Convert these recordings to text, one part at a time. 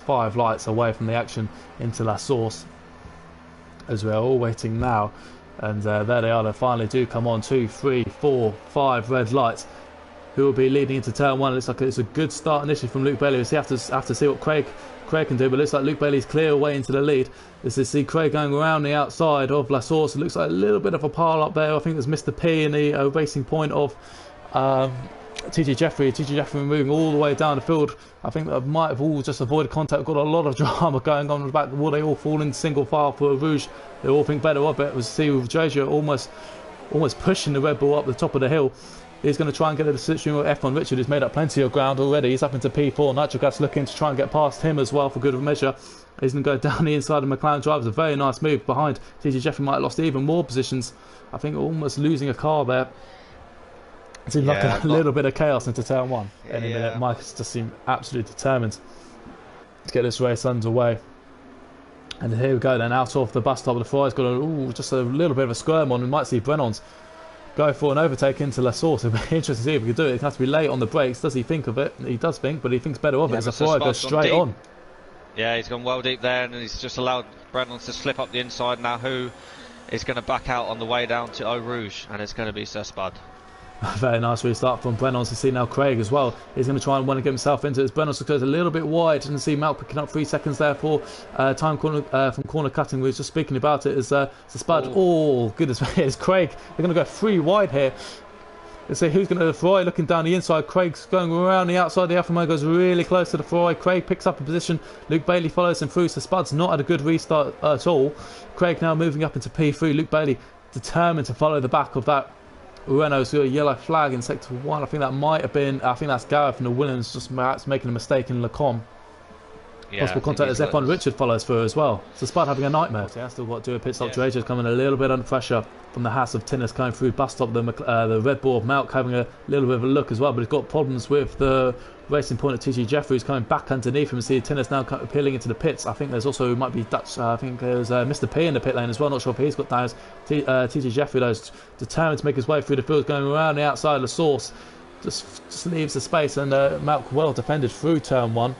5 lights away from the action into La Source, as we're all waiting now. And there they are, they finally do come on. 2, 3, 4, 5 red lights. Who will be leading into turn 1? It looks like it's a good start initially from Luke Bailey. We have to see what Craig can do, but it looks like Luke Bailey's clear away into the lead. As you see Craig going around the outside of La Source. It looks like a little bit of a pile up there. I think there's Mr. P in the racing point of TJ Jeffrey. TJ Jeffrey moving all the way down the field. I think that might have all just avoided contact. Got a lot of drama going on in the back of the wall. They all fall in single file for Rouge. They all think better of it. We see with Jojo almost pushing the Red Bull up the top of the hill. He's going to try and get a decision with F1 Richard, who's made up plenty of ground already. He's up into P4. Nitrogas looking to try and get past him as well for good measure. He's going to go down the inside of McLaren drivers. A very nice move behind. TJ Jeffrey might have lost even more positions. I think almost losing a car there. It seemed like a little bit of chaos into turn 1. Any minute, Mike just seemed absolutely determined to get this race underway. And here we go then, out off the bus stop. The Ferrari's got just a little bit of a squirm on. We might see Brennan's go for an overtake into La Source. It'll be interesting to see if he can do it. He has to be late on the brakes. Does he think of it? He does think, but he thinks better of it as the Ferrari goes straight on. Yeah, he's gone well deep there, and he's just allowed Brennan to slip up the inside. Now who is going to back out on the way down to Eau Rouge, and it's going to be Sir Spud. Very nice restart from Brennan. To see now Craig as well. He's going to try and want to get himself into this. Brennan goes a little bit wide, and see Malc picking up 3 seconds there for time corner from corner cutting. We were just speaking about it as Spud. Oh goodness, it's Craig. They're going to go 3 wide here. Let's see who's going to the Ferrari looking down the inside. Craig's going around the outside. The Alfa Romeo goes really close to the Ferrari. Craig picks up a position. Luke Bailey follows him through. So Spud's not had a good restart at all. Craig now moving up into P3. Luke Bailey determined to follow the back of that Renault's got a yellow flag in sector 1. I think that might have been. I think that's Gareth and the Williams just perhaps making a mistake in Lecom. Yeah, possible contact as F1 Richard follows through as well. So Spud having a nightmare. Yeah, still got to do a pit stop. Drager's coming a little bit under pressure from the Haas of Tinnis going through bus stop. The Red Bull of Malc having a little bit of a look as well, but he's got problems with the racing point of TG Jeffrey, who's coming back underneath him. See Tinnis now peeling into the pits. I think there's also might be Dutch. I think there's Mr. P in the pit lane as well. Not sure if he's got down. TG Jeffrey though is determined to make his way through the field, going around the outside of the source. Just leaves the space, and Malc well defended through turn 1.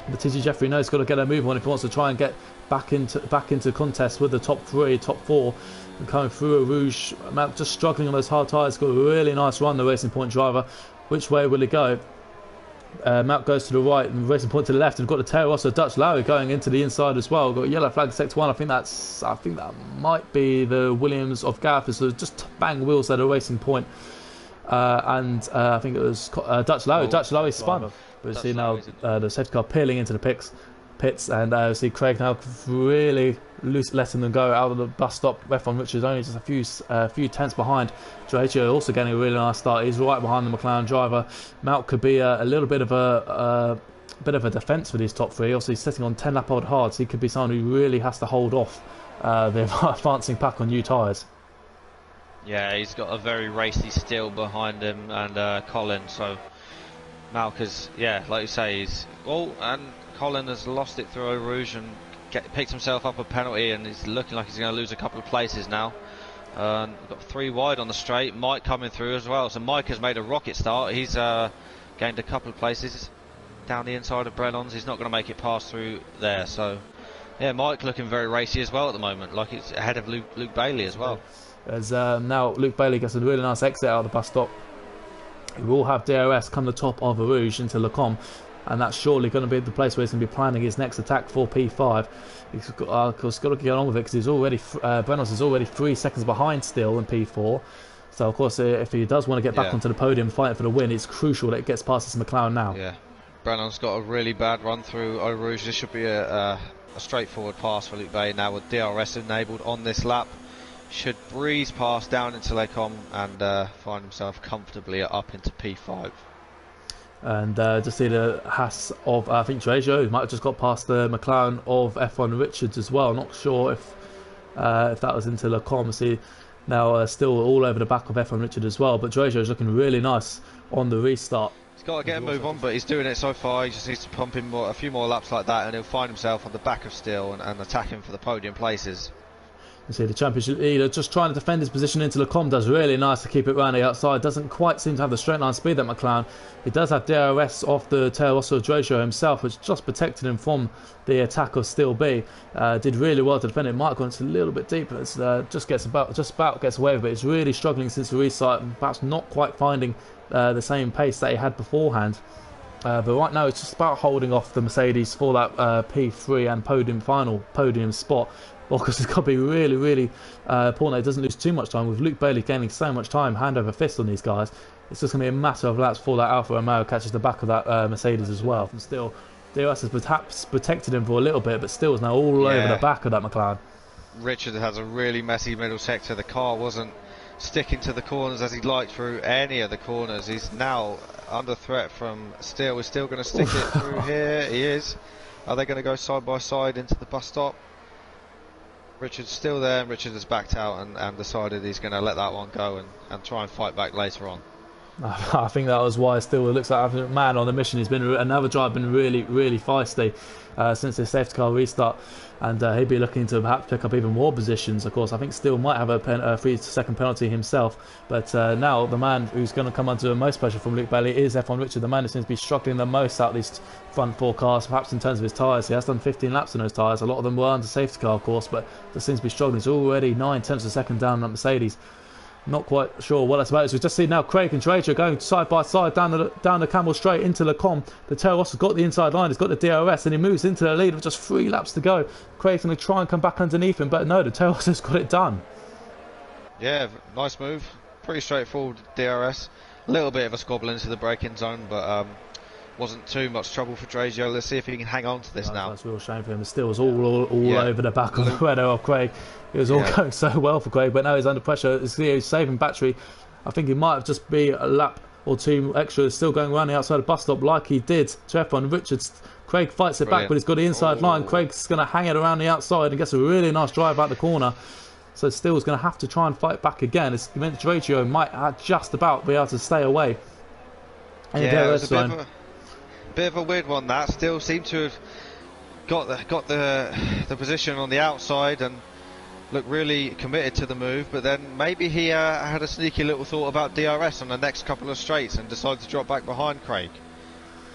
But TG Jeffrey knows he's got to get a move on if he wants to try and get back into contest with the top 3, top 4, and coming through a Rouge. Malc just struggling on those hard tyres. Got a really nice run, the Racing Point driver. Which way will he go? Malc goes to the right and Racing Point to the left, and got the tail also Dutch Lowry going into the inside as well. Got a yellow flag sector 1. I think that might be the Williams of Gareth. So just bang wheels at a Racing Point. I think it was Dutch Lowry. Dutch Lowry spun. We see now the safety car peeling into the pits, and see Craig now really letting them go out of the bus stop. F1 Richard only just a few tenths behind. Drager also getting a really nice start. He's right behind the McLaren driver. Malc could be a little bit of a defence for these top 3. Also, he's sitting on 10 lap old hards. He could be someone who really has to hold off the advancing pack on new tyres. Yeah, he's got a very racy steel behind him, and Colin. So Malc is, like you say, and Colin has lost it through Eau Rouge and picked himself up a penalty, and he's looking like he's going to lose a couple of places now. We've got 3 wide on the straight. Mike coming through as well. So Mike has made a rocket start. He's gained a couple of places down the inside of Brennan's. He's not going to make it pass through there. So yeah, Mike looking very racy as well at the moment, like it's ahead of Luke Bailey as well. As now Luke Bailey gets a really nice exit out of the bus stop. We will have DRS come the top of Rouge into Lecom, and that's surely going to be the place where he's going to be planning his next attack for P5. He's got to get on with it because he's already Brenos is already 3 seconds behind still in P4. So of course, if he does want to get back onto the podium, fighting for the win, it's crucial that it gets past this McLaren now. Yeah, Brennan's got a really bad run through Eau Rouge. This should be a straightforward pass for Luke Bailey now with DRS enabled on this lap. Should breeze past down into Lecom and find himself comfortably up into P5. And just see the Haas of I think Drager, who might have just got past the McLaren of F1 Richards as well. Not sure if that was into Lecom. See now still all over the back of F1 Richards as well. But Drager is looking really nice on the restart. He's got to get a move on, but he's doing it so far. He just needs to pump in a few more laps like that, and he'll find himself on the back of Steele and attack him for the podium places. You see the championship leader just trying to defend his position into Lecombe, does really nice to keep it round the outside. Doesn't quite seem to have the straight line speed that McLaren. He does have DRS off the tail also of Drojo himself, which just protected him from the attack of Steel B. Did really well to defend it. Might have gone a little bit deeper. It's, just about gets away with it. It's really struggling since the restart, and perhaps not quite finding the same pace that he had beforehand. But right now it's just about holding off the Mercedes for that P3 and final podium spot. Well, because it's got to be really, really important that he doesn't lose too much time. With Luke Bailey gaining so much time, hand over fist on these guys, it's just going to be a matter of laps before that Alfa Romeo catches the back of that Mercedes as well. And still, DRS has perhaps protected him for a little bit, but still is now all over the back of that McLaren. Richard has a really messy middle sector. The car wasn't sticking to the corners as he'd like through any of the corners. He's now under threat from Steele. We're still going to stick it through here. He is. Are they going to go side by side into the bus stop? Richard's still there, and Richard has backed out and decided he's going to let that one go and try and fight back later on. I think that was why still it looks like a man on the mission. He's been another driver, been really, really feisty since the safety car restart, and he'd be looking to perhaps pick up even more positions. Of course, I think Steele might have a 3-second penalty himself, but now the man who's going to come under most pressure from Luke Bailey is F1 Richard, the man who seems to be struggling the most out of these front four cars, perhaps in terms of his tyres. He has done 15 laps in those tyres. A lot of them were under safety car, of course, but just seems to be struggling. He's already 9/10 of a second down on Mercedes. Not quite sure what that's about. As we just see now Craig and Trader going side by side down the Camel straight into Lecombe. The Toro Rosso's got the inside line, he's got the DRS, and he moves into the lead with just 3 laps to go. Craig's going to try and come back underneath him, but no, the Toro Rosso's got it done. Yeah, nice move. Pretty straightforward DRS. A little bit of a squabble into the braking zone, but wasn't too much trouble for Drago. Let's see if he can hang on to this now. That's a real shame for him. Still was all over the back of the Renault of Craig. It was all going so well for Craig, but now he's under pressure. He's saving battery. I think he might have just be a lap or 2 extra, still going around the outside of the bus stop like he did to F1 Richards. Craig fights it back, but he's got the inside line. Craig's going to hang it around the outside and gets a really nice drive out the corner. So Steele's going to have to try and fight back again. It's meant Drago might just about be able to stay away. And yeah, it was a bit of a weird one. That Steele seemed to have got the position on the outside and looked really committed to the move, but then maybe he had a sneaky little thought about DRS on the next couple of straights and decided to drop back behind Craig.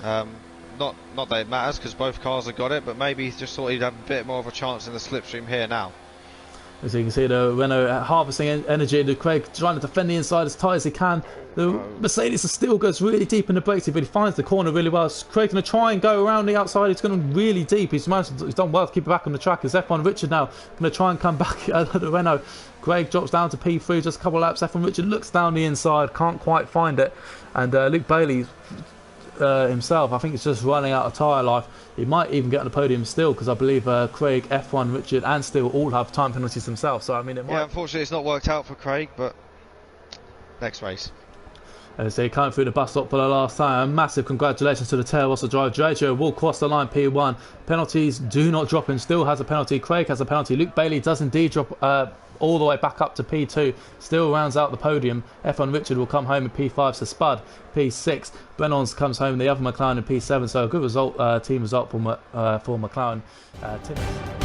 Not that it matters because both cars have got it, but maybe he just thought he'd have a bit more of a chance in the slipstream here now. As you can see, the Renault harvesting energy, the Craig trying to defend the inside as tight as he can. The Mercedes still goes really deep in the brakes, but he finds the corner really well. Craig going to try and go around the outside. He's going really deep. He's done well to keep it back on the track. As F1 Richard now going to try and come back at the Renault. Craig drops down to P3, just a couple of laps. F1 Richard looks down the inside, can't quite find it. And Luke Bailey himself, I think it's just running out of tyre life. He might even get on the podium still, because I believe Craig, F1 Richard and Steele all have time penalties themselves. So I mean, it might... Yeah, unfortunately it's not worked out for Craig, but next race. As they come through the bus stop for the last time, a massive congratulations to the Toro Rosso driver. Drago will cross the line P1. Penalties do not drop him. Still has a penalty. Craig has a penalty. Luke Bailey does indeed drop all the way back up to P2. Still rounds out the podium. F1 Richard will come home in P5. So Spud P6. Brennons comes home the other McLaren in P7. So a good result, team result for McLaren. Timmins.